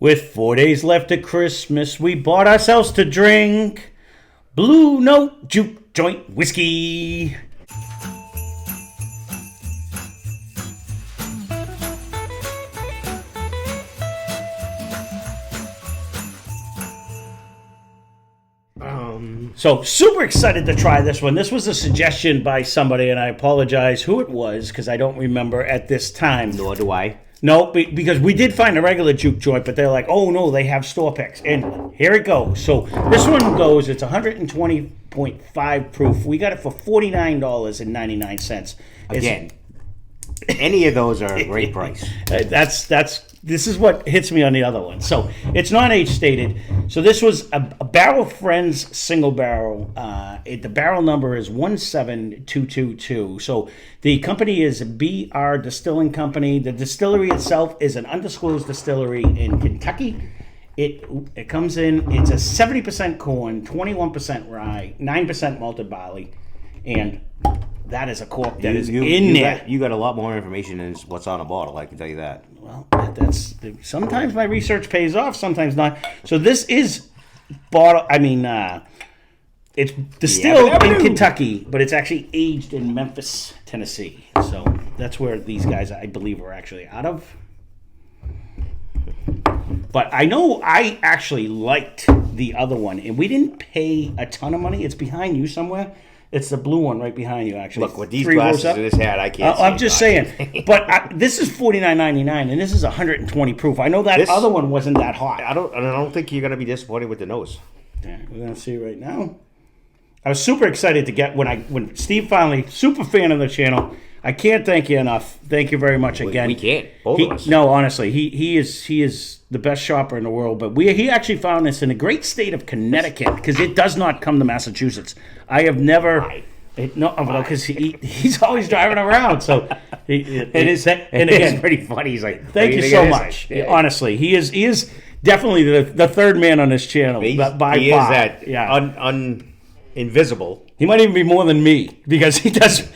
With 4 days left to Christmas, we bought ourselves to drink Blue Note Juke Joint Whiskey. So super excited to try this one. This was a suggestion by somebody, and I apologize who it was because I don't remember at this time. Nor do I. No, because we did find a regular juke joint, but they're like, oh no, they have store picks. And here it goes. So this one goes, it's 120.5 proof. We got it for $49.99. Again, any of those are a great price. This is what hits me on the other one. So it's not age stated. So this was a Barrel Friends single barrel. The barrel number is 17222. So the company is BR Distilling Company. The distillery itself is an undisclosed distillery in Kentucky. It comes in, it's a 70% corn, 21% rye, 9% malted barley, and that is a cork that is in there. You got a lot more information than what's on a bottle, I can tell you that. Well, that's sometimes my research pays off, sometimes not. So this is it's distilled in Kentucky, but it's actually aged in Memphis, Tennessee. So that's where these guys, I believe, are actually out of. But I know I actually liked the other one, and we didn't pay a ton of money. It's behind you somewhere. It's the blue one right behind you, actually. Look, with these glasses in his hat, I can't see. I'm just saying. But this is $49.99, and this is 120 proof. I know that other one wasn't that hot. I don't think you're going to be disappointed with the nose. Yeah, we're going to see right now. I was super excited to get when Steve finally, super fan of the channel. I can't thank you enough. Thank you very much again. We can't. Both of us. No, honestly, he is the best shopper in the world. But he actually found this in a great state of Connecticut because it does not come to Massachusetts. I have never. Because he's always driving around. So it is pretty funny. He's like, thank you so much. Yeah. Honestly, he is definitely the third man on this channel. He is that invisible. He might even be more than me because he does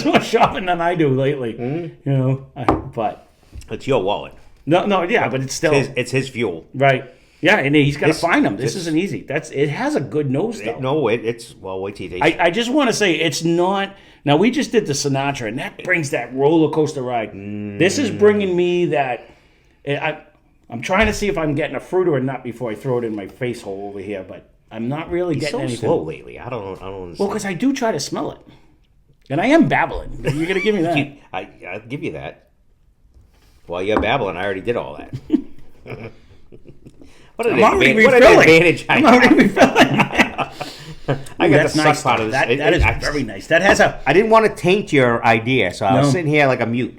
more shopping than I do lately. Mm-hmm. You know, but it's your wallet. No, yeah, but it's still it's his fuel, right? Yeah, and he's got to find them. This isn't easy. It has a good nose though. It's wait till you taste. I just want to say it's not. Now we just did the Sinatra, and that brings that roller coaster ride. This is bringing me that. I'm trying to see if I'm getting a fruit or a nut before I throw it in my face hole over here, but. I'm not really getting anything. He's so slow lately. I don't understand. Well, because I do try to smell it. And I am babbling. You're going to give me that. I'll give you that. While you're babbling, I already did all that. What an advantage I have. I'm already refilling. I got the suck part of this. That is very nice. That has a... I didn't want to taint your idea, so I was sitting here like a mute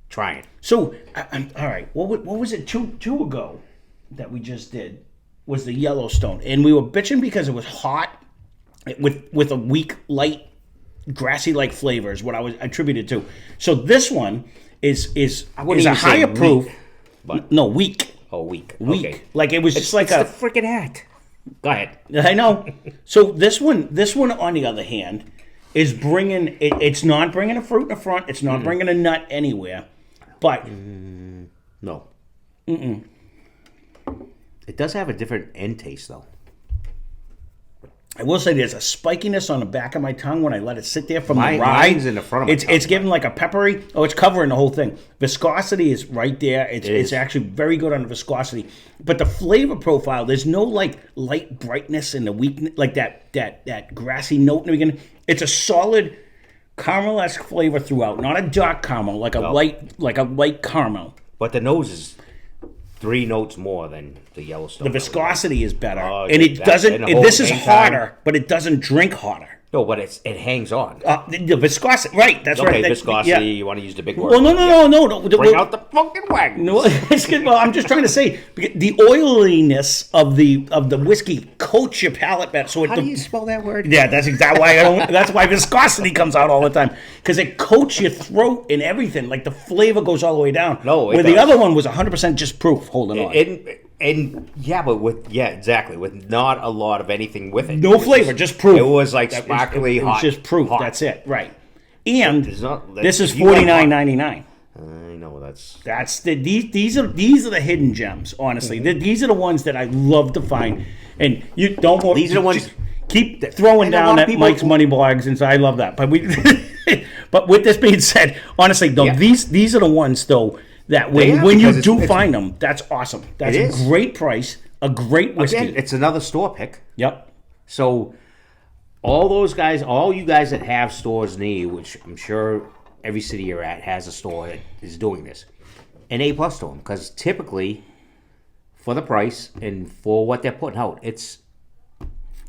trying. So, all right. What was it two ago that we just did? Was the Yellowstone, and we were bitching because it was hot with a weak, light, grassy-like flavor is what I was attributed to. So this one is a higher proof. But no, weak. Oh, weak. Okay. Like it was just like the freaking hat. Go ahead. I know. So this one on the other hand is bringing. It's not bringing a fruit in the front. It's not bringing a nut anywhere. But no. It does have a different end taste, though. I will say there's a spikiness on the back of my tongue when I let it sit there from the rye. Mine's in the front of my tongue. It's giving like a peppery. Oh, it's covering the whole thing. Viscosity is right there. It's actually very good on the viscosity. But the flavor profile, there's no like light brightness in the weakness, like that grassy note in the beginning. It's a solid caramel-esque flavor throughout, not a dark caramel, like a light caramel. But the nose is 3 notes more than the Yellowstone. The viscosity is better, and it doesn't. This is hotter, but it doesn't drink hotter. No, but it hangs on. The viscosity, right? That's right. Viscosity. Yeah. You want to use the big word? Well, no. Bring out the fucking wagon. No, well, I'm just trying to say the oiliness of the whiskey coats your palate better. So how do you spell that word? Yeah, that's exactly why I don't. That's why viscosity comes out all the time because it coats your throat and everything. Like the flavor goes all the way down. No, where the other one was 100% just proof holding on. Exactly, with not a lot of anything with it. No flavor, just proof. It was like sparkly hot. It's just proof. Hot. That's it, right? And this is $49.99. I know. know. These these are the hidden gems. Honestly, these are the ones that I love to find. And you don't want These are the ones. Keep throwing down that Mike's Money Blogs, and so I love that. But but with this being said, honestly, though, these are the ones though that when you do find them, that's awesome. That's a great price, a great whiskey. Again, it's another store pick. Yep. So all you guys that have stores near you, which I'm sure every city you're at has a store that is doing this, an A+ to them, because typically for the price and for what they're putting out, it's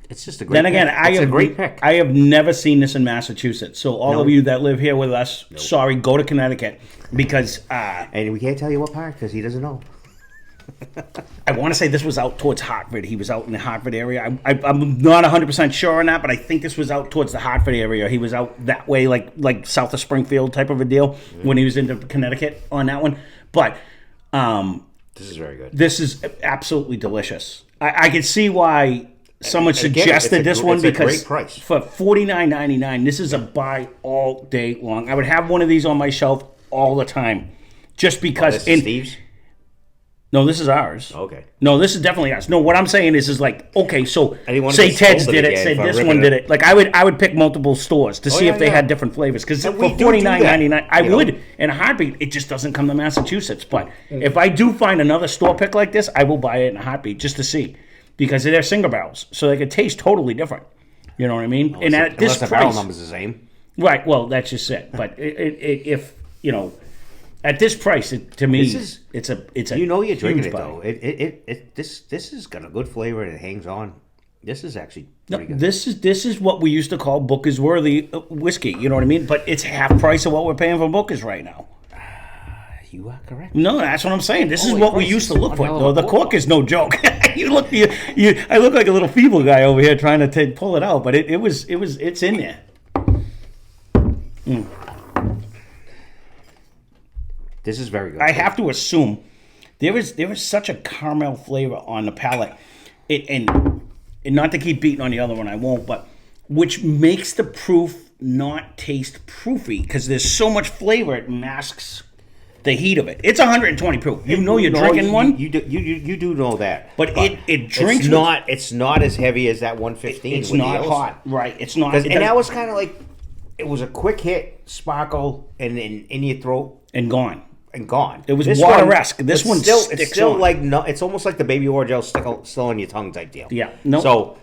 just a great. Then again, it's a great pick. I have never seen this in Massachusetts. So all of you that live here with us, sorry, go to Connecticut because. And we can't tell you what part because he doesn't know. I want to say this was out towards Hartford. He was out in the Hartford area. I'm not 100% sure on that, but I think this was out towards the Hartford area. He was out that way, like south of Springfield type of a deal when he was into Connecticut on that one. But this is very good. This is absolutely delicious. I can see why someone suggested this one because for $49.99, this is a buy all day long. I would have one of these on my shelf all the time, just because. This is Steve's? No, this is ours. Okay. No, this is definitely ours. No, what I'm saying is like, okay, so say Ted's did it, say this one did it. Like I would pick multiple stores to see if they had different flavors. Because for $49.99, I would in a heartbeat. It just doesn't come to Massachusetts. But if I do find another store pick like this, I will buy it in a heartbeat just to see. Because they're single barrels, so they could taste totally different. You know what I mean? And at this price, the barrel number's the same. Right. Well, that's just it. But if you know, at this price, to me, it's a you know you're drinking it buy. though. This has got a good flavor and it hangs on. This is actually pretty good. This is what we used to call Booker's Worthy whiskey. You know what I mean? But it's half price of what we're paying for Booker's right now. You are correct. No, that's what I'm saying. This is what we used to look for. Though the cork is no joke. I look like a little feeble guy over here trying to pull it out, but it's in there. This is very good. I have to assume there is such a caramel flavor on the palate, and not to keep beating on the other one, I won't, but which makes the proof not taste proofy because there's so much flavor it masks the heat of it. It's 120 proof. You know you're drinking one. You do know that. But it drinks. It's not as heavy as that 115. It's not hot. Right. It's not. And that was kind of like, it was a quick hit, sparkle, and in your throat. And gone. It was water-esque. This one still, sticks it's still on. like, no, it's almost like the baby Orgeat still on your tongue type deal. Yeah. No. So,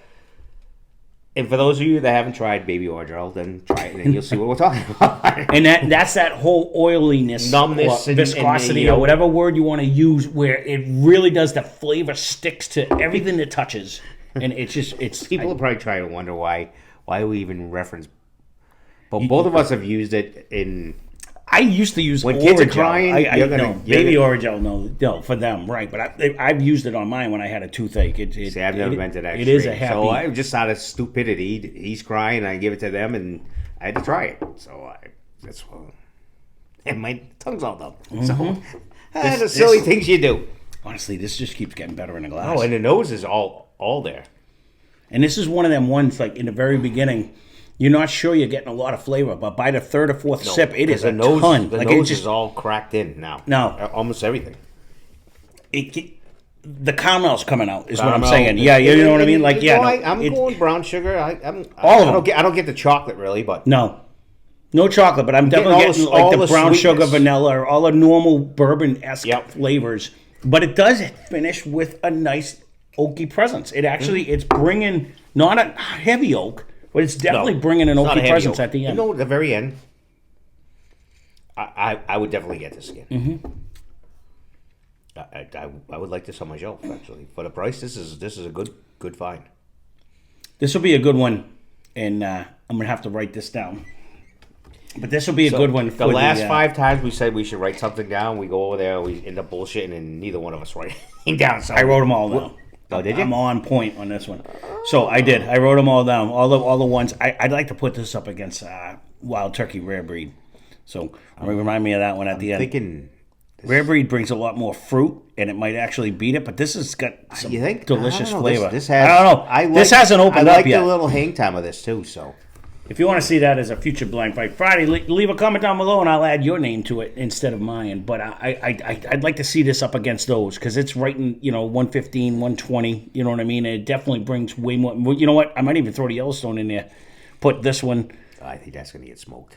and for those of you that haven't tried baby Orgeat, then try it and you'll see what we're talking about. And that's that whole oiliness, numbness, or viscosity, or whatever word you want to use, where it really does, the flavor sticks to everything it touches, and it's. People are probably trying to wonder why we even reference. But both of us have used it in. I used to use when kids are crying. Baby Orgeat, no, for them, right? But I've used it on mine when I had a toothache. See, I've never been to that. It is a happy. So I just out of stupidity, he's crying, I give it to them, and I had to try it. So and my tongue's all numb. So the silly things you do. Honestly, this just keeps getting better in a glass. Oh, and the nose is all there. And this is one of them ones like in the very beginning. You're not sure you're getting a lot of flavor, but by the third or fourth sip, it is a ton. The nose is all cracked in now. No. Almost everything. The caramel's coming out, is what I'm saying. Yeah, you know what I mean? Like, yeah. I'm going brown sugar. I don't get the chocolate, really, but... No chocolate, but I'm definitely getting like the brown sugar, vanilla, or all the normal bourbon-esque flavors. But it does finish with a nice oaky presence. It actually, it's bringing, not a heavy oak, but it's definitely bringing an oaky presence at the end. At the very end, I would definitely get this again. I would like this on my shelf, actually. For the price, this is a good find. This will be a good one, and I'm going to have to write this down. But this will be a good one. The last 5 times we said we should write something down, we go over there, we end up bullshitting, and neither one of us write anything down. So I wrote them all down. Oh, did you? I'm on point on this one. So I did. I wrote them all down. All the ones. I'd like to put this up against Wild Turkey Rare Breed. So remind me of that one at the end. Thinking Rare Breed brings a lot more fruit, and it might actually beat it. But this has got some delicious flavor. This has, I don't know. This hasn't opened up yet. I like the little hang time of this too. So if you want to see that as a future Blind Fight Friday, leave a comment down below and I'll add your name to it instead of mine. But I'd like to see this up against those because it's right in 115, 120. You know what I mean? And it definitely brings way more. You know what? I might even throw the Yellowstone in there. Put this one. I think that's going to get smoked.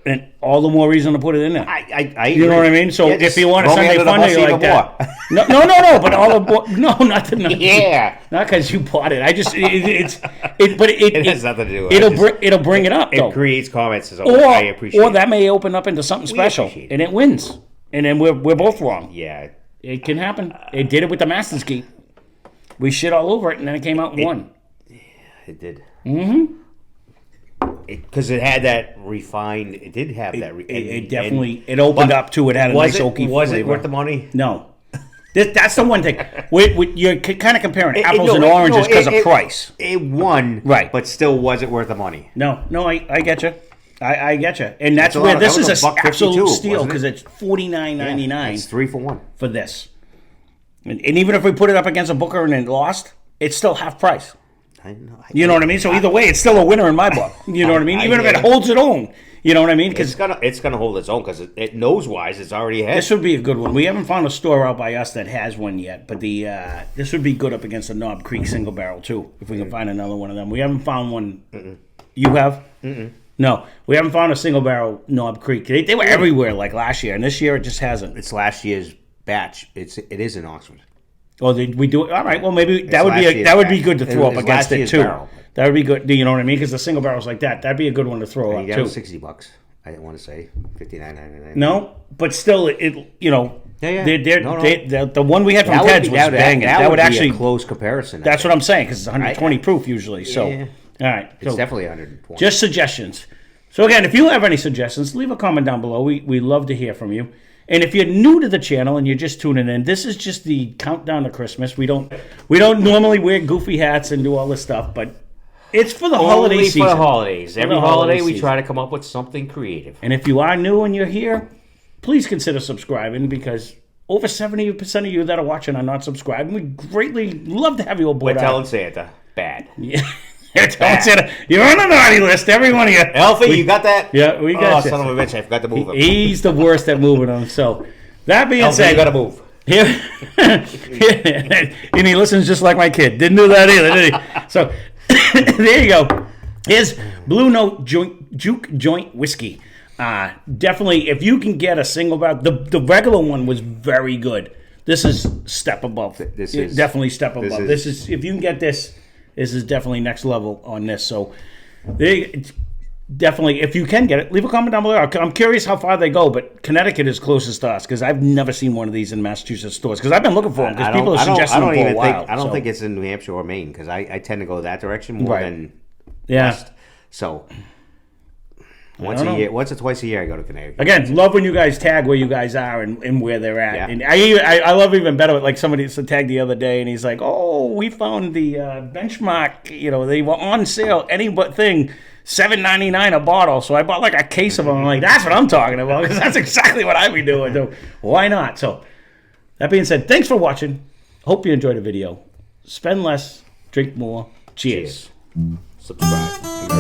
And all the more reason to put it in there. I you know what I mean? So if you want a Sunday fun day like that, no, but all the not yeah, not because you bought it. I just it has nothing to do with it. It'll bring it up. It creates comments. I appreciate. Or that may open up into something special, and it wins, and then we're both wrong. Yeah, it can happen. It did it with the Masters Gate. We shit all over it, and then it came out and won. Yeah, it did. Mm-hmm. Because it had that refined. It did have that. It definitely opened up to it. Had a nice oaky flavor. Was it worth the money? No. That's the one thing. You're kind of comparing apples and oranges because of price. It won, right? But still, was it worth the money? No, I get you. I get you, and that's where this is an absolute steal because it's $49.99. It's 3 for 1 for this. And even if we put it up against a Booker and it lost, it's still half price. You know what I mean? So either way, it's still a winner in my book. You know what I mean? Even if it holds its own. You know what I mean? Because it's gonna hold its own because it nose-wise it's already ahead. This would be a good one. We haven't found a store out by us that has one yet, but this would be good up against the Knob Creek single barrel too. If we can find another one of them, we haven't found one. You have? No, we haven't found a single barrel Knob Creek. They were everywhere like last year, and this year it just hasn't. It's last year's batch. It is in Oxford. Oh, we do it. All right. Well, maybe that would be good to throw up against it too. Barrel. That would be good. You know what I mean? Because the single barrels like that'd be a good one to throw up too. $60. I didn't want to say $59.99. No, but still, the one we had from Ted's was banging. That would actually be a close comparison. That's what I'm saying because it's 120 proof usually. So, all right, it's definitely 120. Just suggestions. So again, if you have any suggestions, leave a comment down below. We love to hear from you. And if you're new to the channel and you're just tuning in, this is just the countdown to Christmas. We don't normally wear goofy hats and do all this stuff, but it's for the holiday season. For the holidays. Every holiday we try to come up with something creative. And if you are new and you're here, please consider subscribing because over 70% of you that are watching are not subscribing. We greatly love to have you aboard. We're telling Santa, bad. Yeah. Santa, you're on the naughty list, every one of you. Elfie, you got that? Yeah, we got son of a bitch, I forgot to move him. He's the worst at moving them. So, that being said... you got to move. And he listens just like my kid. Didn't do that either, did he? So, there you go. Here's Blue Note Juke Joint Whiskey. Definitely, if you can get a single barrel... The regular one was very good. This is step above. This is definitely step above. This is if you can get this... This is definitely next level on this. So, definitely, if you can get it, leave a comment down below. I'm curious how far they go, but Connecticut is closest to us because I've never seen one of these in Massachusetts stores because I've been looking for them because people are suggesting them for a while. I don't think it's in New Hampshire or Maine because I tend to go that direction more than west. So, once or twice a year, I go to Connecticut. Again, love when you guys tag where you guys are and where they're at. Yeah. And I love even better, like somebody tagged the other day, and he's like, "Oh, we found the benchmark. They were on sale. Any but thing, $7.99 a bottle. So I bought like a case of them. I'm like, that's what I'm talking about because that's exactly what I'd be doing. So why not? So that being said, thanks for watching. Hope you enjoyed the video. Spend less, drink more. Cheers. Subscribe.